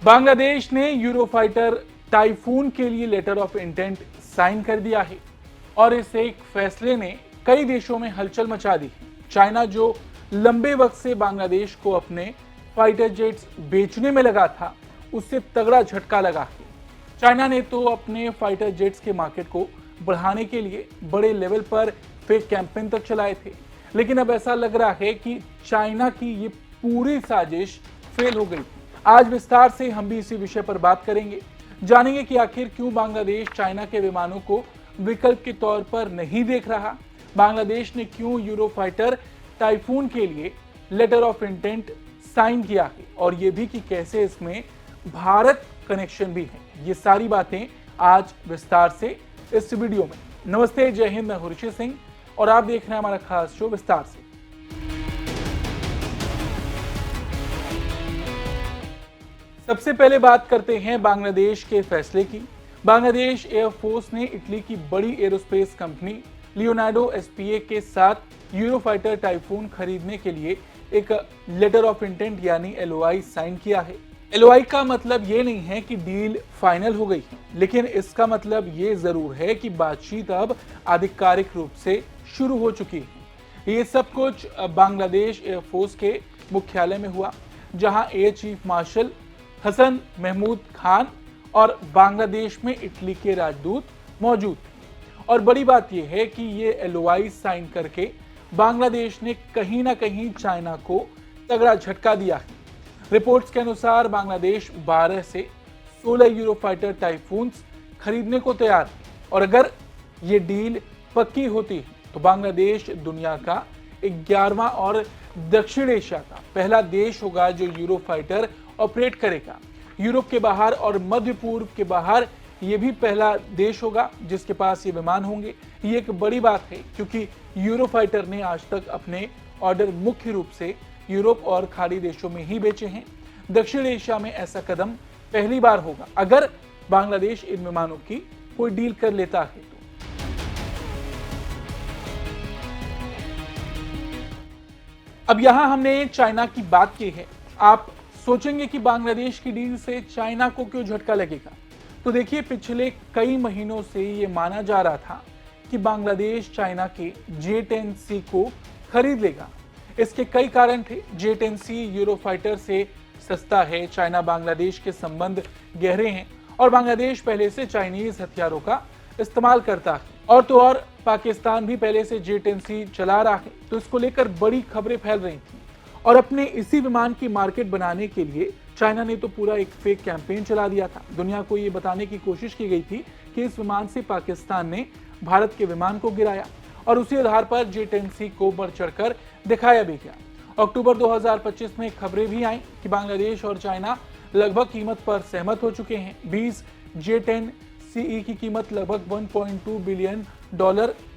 बांग्लादेश ने Eurofighter typhoon के लिए लेटर ऑफ इंटेंट साइन कर दिया है और इस एक फैसले ने कई देशों में हलचल मचा दी। चाइना जो लंबे वक्त से बांग्लादेश को अपने फाइटर जेट्स बेचने में लगा था, उससे तगड़ा झटका लगा है। चाइना ने तो अपने फाइटर जेट्स के मार्केट को बढ़ाने के लिए बड़े लेवल पर फेक कैंपेन तक चलाए थे, लेकिन अब ऐसा लग रहा है कि चाइना की ये पूरी साजिश फेल हो गई। आज विस्तार से हम भी इसी विषय पर बात करेंगे, जानेंगे कि आखिर क्यों बांग्लादेश चाइना के विमानों को विकल्प के तौर पर नहीं देख रहा, बांग्लादेश ने क्यों यूरोफाइटर टाइफून के लिए लेटर ऑफ इंटेंट साइन किया है, और ये भी कि कैसे इसमें भारत कनेक्शन भी है। ये सारी बातें आज विस्तार से इस वीडियो में। नमस्ते, जय हिंद, मैं ऋषि सिंह और आप देख रहे हैं हमारा खास शो विस्तार से। सबसे पहले बात करते हैं बांग्लादेश के फैसले की। बांग्लादेश एयरफोर्स ने इटली की बड़ी एरोस्पेस कंपनी लियोनार्डो एसपीए के साथ यूरोफाइटर टाइफून खरीदने के लिए एक लेटर ऑफ इंटेंट यानी एलओआई साइन किया है। एलओआई का मतलब ये नहीं है कि डील फाइनल हो गई है, लेकिन इसका मतलब ये जरूर है कि बातचीत अब आधिकारिक रूप से शुरू हो चुकी है। ये सब कुछ बांग्लादेश एयरफोर्स के मुख्यालय में हुआ, जहां air chief marshal Hasan Mahmood Khan और बांग्लादेश में इटली के राजदूत मौजूद थे। और बड़ी बात यह है कि ये एलओआई साइन करके बांग्लादेश ने कहीं ना कहीं चाइना को तगड़ा झटका दिया है। रिपोर्ट्स के अनुसार बांग्लादेश 12 से 16 यूरोफाइटर टाइफून्स खरीदने को तैयार है, और अगर ये डील पक्की होती है तो बांग्लादेश दुनिया का 11वां और दक्षिण एशिया का पहला देश होगा जो यूरोफाइटर ऑपरेट करेगा। यूरोप के बाहर और मध्य पूर्व के बाहर ये भी पहला देश होगा जिसके पास ये विमान होंगे। ये एक बड़ी बात है क्योंकि यूरोफाइटर ने आज तक अपने ऑर्डर मुख्य रूप से यूरोप और खाड़ी देशों में ही बेचे हैं। दक्षिण एशिया में ऐसा कदम पहली बार होगा अगर बांग्लादेश इन विमानों की कोई डील कर लेता है तो। अब यहां हमने चाइना की बात की है। आप सोचेंगे कि बांग्लादेश की डील से चाइना को क्यों झटका लगेगा, तो देखिए, पिछले कई महीनों से ये माना जा रहा था कि बांग्लादेश चाइना के J-10C को खरीद लेगा। इसके कई कारण थे। J-10C यूरोफाइटर से सस्ता है, चाइना बांग्लादेश के संबंध गहरे हैं और बांग्लादेश पहले से चाइनीज हथियारों का इस्तेमाल करता है, और तो और पाकिस्तान भी पहले से J-10C चला रहा है, तो इसको लेकर बड़ी खबरें फैल रही थी। और अपने इसी विमान की मार्केट बनाने के लिए चाइना ने तो पूरा एक फेक कैंपेन चला दिया था। दुनिया को ये बताने की कोशिश की गई थी कि इस विमान से पाकिस्तान ने भारत के विमान को गिराया, और उसी आधार पर J-10C को बढ़ चढ़कर दिखाया भी गया। अक्टूबर 2025 में खबरें भी आई कि बांग्लादेश और चाइना लगभग कीमत पर सहमत हो चुके हैं। 20 J-10CE की कीमत लगभग $1.2 बिलियन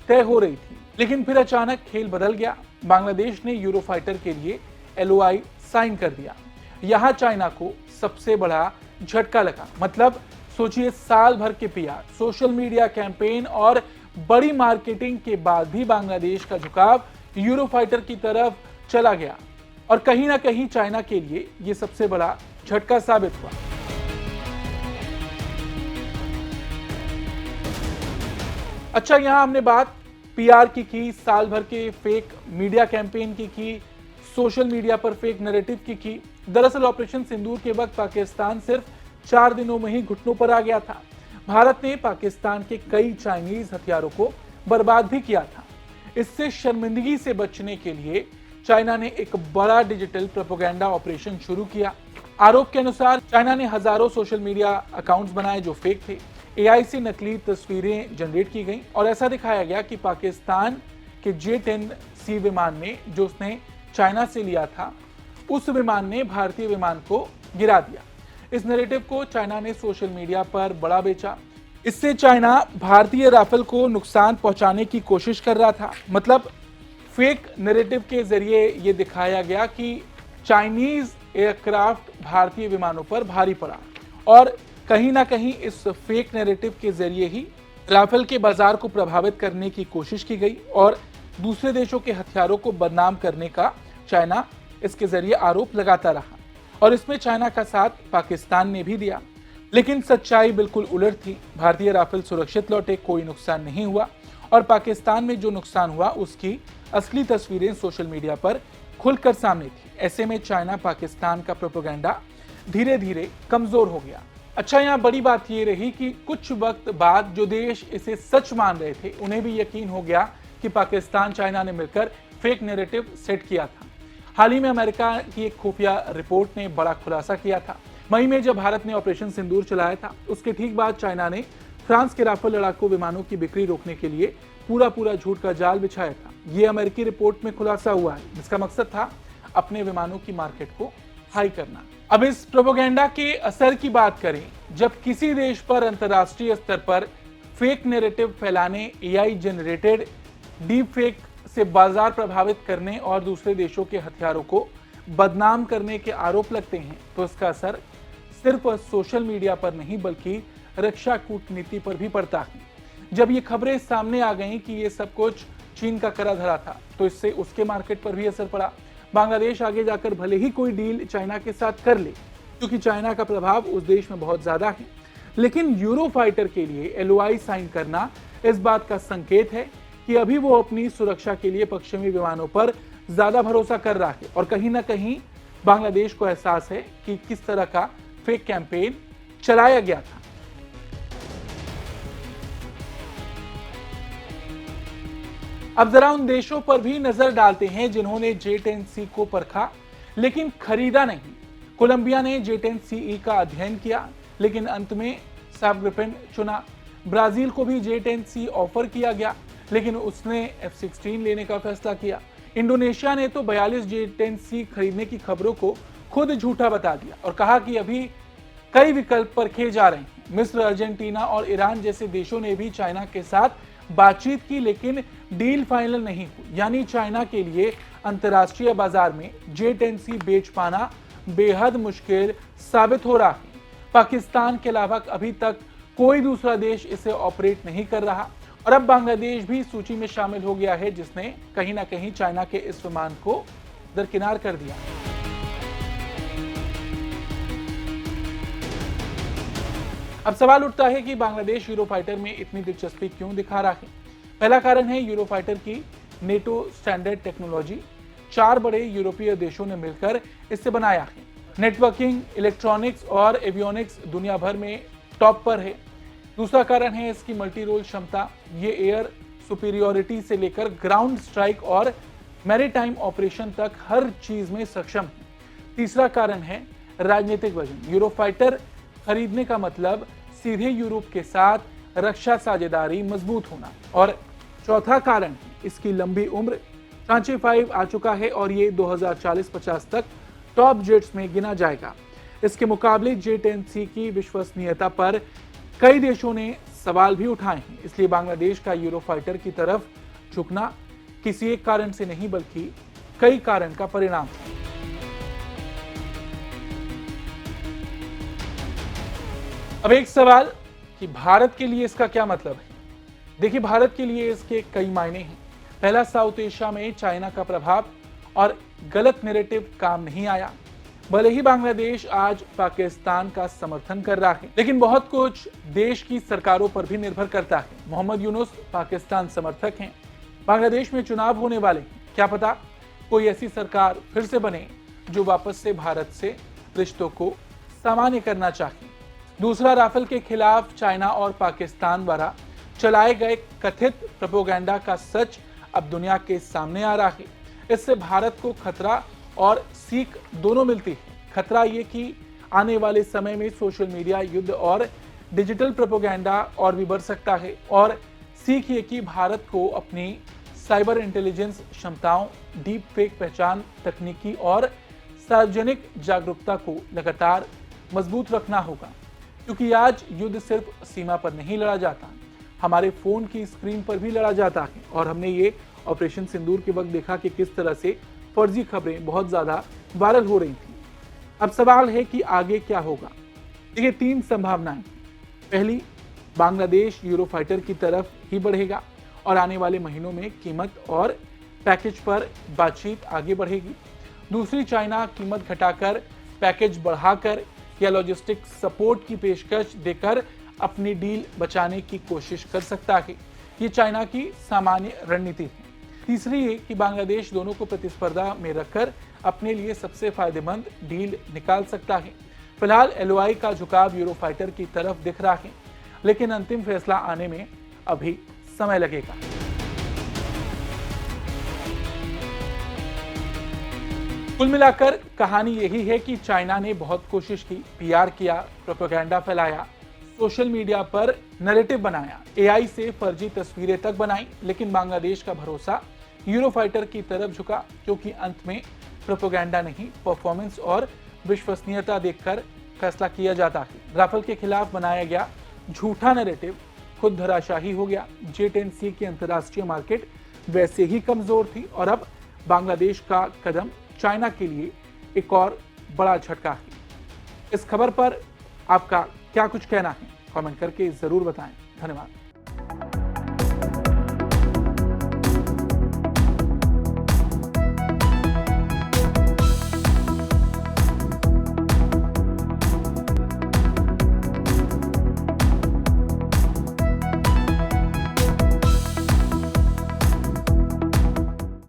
तय हो रही थी, लेकिन फिर अचानक खेल बदल गया। बांग्लादेश ने यूरोफाइटर के लिए एलओआई साइन कर दिया। यहां चाइना को सबसे बड़ा झटका लगा। मतलब सोचिए, साल भर के पीआर, सोशल मीडिया कैंपेन और बड़ी मार्केटिंग के बाद भी बांग्लादेश का झुकाव यूरोफाइटर की तरफ चला गया, और कहीं ना कहीं चाइना के लिए यह सबसे बड़ा झटका साबित हुआ। अच्छा, यहां हमने बात पीआर की, साल भर के फेक मीडिया कैंपेन की, सोशल मीडिया पर फेक नैरेटिव की। दरअसल ऑपरेशन सिंदूर के वक्त पाकिस्तान सिर्फ 4 दिनों में ही घुटनों पर आ गया था। भारत ने पाकिस्तान के कई चाइनीज हथियारों को बर्बाद भी किया था। इससे शर्मिंदगी से बचने के लिए चाइना ने एक बड़ा डिजिटल प्रोपेगेंडा ऑपरेशन शुरू किया। आरोप के अनुसार चाइना ने हजारों सोशल मीडिया अकाउंट्स बनाए जो फेक थे। एआई से नकली तस्वीरें जनरेट की गई और ऐसा दिखाया गया कि पाकिस्तान के J-10C विमान ने, जो उसने चाइना से लिया था, उस विमान ने भारतीय विमान को गिरा दिया। इस नैरेटिव को चाइना ने सोशल मीडिया पर बड़ा बेचा। इससे चाइना भारतीय राफेल को नुकसान पहुंचाने की कोशिश कर रहा था। मतलब फेक नैरेटिव के जरिए यह दिखाया गया कि चाइनीज एयरक्राफ्ट भारतीय विमानों पर भारी पड़ा, और कहीं ना कहीं इस फेक नैरेटिव के जरिए ही राफेल के बाजार को प्रभावित करने की कोशिश की गई और दूसरे देशों के हथियारों को बदनाम करने का चाइना इसके जरिए आरोप लगाता रहा। और इसमें चाइना का साथ पाकिस्तान ने भी दिया। लेकिन सच्चाई बिल्कुल उलट थी। भारतीय राफेल सुरक्षित लौटे, कोई नुकसान नहीं हुआ और पाकिस्तान में जो नुकसान हुआ उसकी असली तस्वीरें सोशल मीडिया पर खुलकर सामने थी। ऐसे में चाइना पाकिस्तान का प्रोपेगेंडा धीरे धीरे कमजोर हो गया। अच्छा, यहाँ बड़ी बात ये रही कि कुछ वक्त बाद जो देश इसे सच मान रहे थे उन्हें भी यकीन हो गया कि पाकिस्तान चाइना ने मिलकर फेक नैरेटिव सेट किया था। हाल ही में अमेरिका की एक खुफिया रिपोर्ट ने बड़ा खुलासा किया था। मई में जब भारत ने ऑपरेशन सिंदूर चलाया था, उसके ठीक बाद चाइना ने फ्रांस के राफेल लड़ाकू विमानों की बिक्री रोकने के लिए पूरा झूठ का जाल बिछाया था। ये अमेरिकी रिपोर्ट में खुलासा हुआ है, जिसका मकसद था अपने विमानों की मार्केट को हाई करना। अब इस प्रोपेगेंडा के असर की बात करें, जब किसी देश पर अंतर्राष्ट्रीय स्तर पर फेक नैरेटिव फैलाने, एआई जनरेटेड डीप फेक से बाजार प्रभावित करने और दूसरे देशों के हथियारों को बदनाम करने के आरोप लगते हैं, तो इसका असर सिर्फ सोशल मीडिया पर नहीं बल्कि रक्षा कूटनीति पर भी पड़ता है। जब ये खबरें सामने आ गई कि ये सब कुछ चीन का करा धरा था, तो इससे उसके मार्केट पर भी असर पड़ा। बांग्लादेश आगे जाकर भले ही कोई डील चाइना के साथ कर ले, क्योंकि चाइना का प्रभाव उस देश में बहुत ज्यादा है, लेकिन यूरोफाइटर के लिए एलओआई साइन करना इस बात का संकेत है कि अभी वो अपनी सुरक्षा के लिए पश्चिमी विमानों पर ज्यादा भरोसा कर रहा है और कहीं ना कहीं बांग्लादेश को एहसास है कि किस तरह का फेक कैंपेन चलाया गया था। अब जरा उन देशों पर भी नजर डालते हैं जिन्होंने J-10C को परखा लेकिन खरीदा नहीं। कोलंबिया ने J-10CE का अध्ययन किया लेकिन अंत में सैब ग्रिपेन चुना। ब्राजील को भी J-10C ऑफर किया गया लेकिन उसने F-16 लेने का फैसला किया। इंडोनेशिया ने तो 42 J-10C खरीदने की खबरों को खुद झूठा बता दिया और कहा कि अभी कई विकल्प परखे जा रहे हैं। मिस्र, अर्जेंटीना और ईरान जैसे देशों ने भी चाइना के साथ बातचीत की लेकिन डील फाइनल नहीं हुई। यानी चाइना के लिए अंतर्राष्ट्रीय बाजार में J-10C बेच पाना बेहद मुश्किल साबित हो रहा है। पाकिस्तान के अलावा अभी तक कोई दूसरा देश इसे ऑपरेट नहीं कर रहा और अब बांग्लादेश भी सूची में शामिल हो गया है, जिसने कहीं ना कहीं चाइना के इस विमान को दरकिनार कर दिया। अब सवाल उठता है कि बांग्लादेश यूरोफाइटर में इतनी दिलचस्पी क्यों दिखा रहा है। पहला कारण है यूरोफाइटर की नेटो स्टैंडर्ड टेक्नोलॉजी। 4 बड़े यूरोपीय देशों ने मिलकर इसे बनाया है। नेटवर्किंग, इलेक्ट्रॉनिक्स और एवियोनिक्स दुनिया भर में टॉप पर है। दूसरा कारण है इसकी मल्टी रोल क्षमता। ये एयर सुपीरियोरिटी से लेकर ग्राउंड स्ट्राइक और मैरीटाइम ऑपरेशन तक हर चीज में सक्षम है। तीसरा कारण है राजनीतिक वजन। यूरोफाइटर खरीदने का मतलब सीधे यूरोप के साथ रक्षा साझेदारी मजबूत होना। और चौथा कारण है इसकी लंबी उम्र। सांचे 5 आ चुका है और ये 2040-50 तक टॉप जेट्स में गिना जाएगा। इसके मुकाबले J-10C की विश्वसनीयता पर कई देशों ने सवाल भी उठाए हैं। इसलिए बांग्लादेश का यूरोफाइटर की तरफ झुकना किसी एक कारण से नहीं बल्कि कई कारण का परिणाम है। अब एक सवाल कि भारत के लिए इसका क्या मतलब है। देखिए, भारत के लिए इसके कई मायने हैं। पहला, साउथ एशिया में चाइना का प्रभाव और गलत नैरेटिव काम नहीं आया। भले ही बांग्लादेश आज पाकिस्तान का समर्थन कर रहा है, लेकिन बहुत कुछ देश की सरकारों पर भी निर्भर करता है। मोहम्मद यूनुस पाकिस्तान समर्थक हैं। बांग्लादेश में चुनाव होने वाले हैं। क्या पता कोई ऐसी सरकार फिर से बने जो वापस से भारत से रिश्तों को सामान्य करना चाहे। दूसरा, राफेल के खिलाफ चाइना और पाकिस्तान द्वारा चलाए गए कथित प्रोपेगेंडा का सच अब दुनिया के सामने आ रहा है। इससे भारत को खतरा और सीख दोनों मिलती है। खतरा ये कि आने वाले समय में सोशल मीडिया युद्ध और डिजिटल प्रोपेगेंडा और भी बढ़ सकता है, और सीख ये कि भारत को अपनी साइबर इंटेलिजेंस क्षमताओं, डीप फेक पहचान तकनीकी और सार्वजनिक जागरूकता को लगातार मजबूत रखना होगा। क्योंकि आज युद्ध सिर्फ सीमा पर नहीं लड़ा जाता, हमारे फोन की स्क्रीन पर भी लड़ा जाता है। और हमने ये ऑपरेशन सिंदूर के वक्त देखा कि किस तरह से फर्जी खबरें बहुत ज्यादा वायरल हो रही थी। अब सवाल है कि आगे क्या होगा। देखिए, 3 संभावनाएं। पहली, बांग्लादेश यूरोफाइटर की तरफ ही बढ़ेगा और आने वाले महीनों में कीमत और पैकेज पर बातचीत आगे बढ़ेगी। दूसरी, चाइना कीमत घटाकर पैकेज बढ़ाकर या लॉजिस्टिक सपोर्ट की पेशकश देकर अपनी डील बचाने की कोशिश कर सकता है। ये चाइना की सामान्य रणनीति है। तीसरी ये कि बांग्लादेश दोनों को प्रतिस्पर्धा में रखकर अपने लिए सबसे फायदेमंद डील निकाल सकता है। फिलहाल एलओआई का झुकाव यूरोफाइटर की तरफ दिख रहा है, लेकिन अंतिम फैसला आने में अभी समय लगेगा। कुल मिलाकर कहानी यही है कि चाइना ने बहुत कोशिश की, पीआर किया, प्रोपेगेंडा फैलाया, सोशल मीडिया पर नैरेटिव बनाया, एआई से फर्जी तस्वीरें तक बनाई, लेकिन बांग्लादेश का भरोसा यूरोफाइटर की तरफ झुका, क्योंकि अंत में प्रोपेगेंडा नहीं, परफॉर्मेंस और विश्वसनीयता देखकर फैसला किया जाता है। राफेल के खिलाफ बनाया गया झूठा नैरेटिव खुद धराशाही हो गया। J-10C की अंतर्राष्ट्रीय मार्केट वैसे ही कमजोर थी और अब बांग्लादेश का कदम चाइना के लिए एक और बड़ा झटका है। इस खबर पर आपका क्या कुछ कहना है, कमेंट करके जरूर बताएं। धन्यवाद।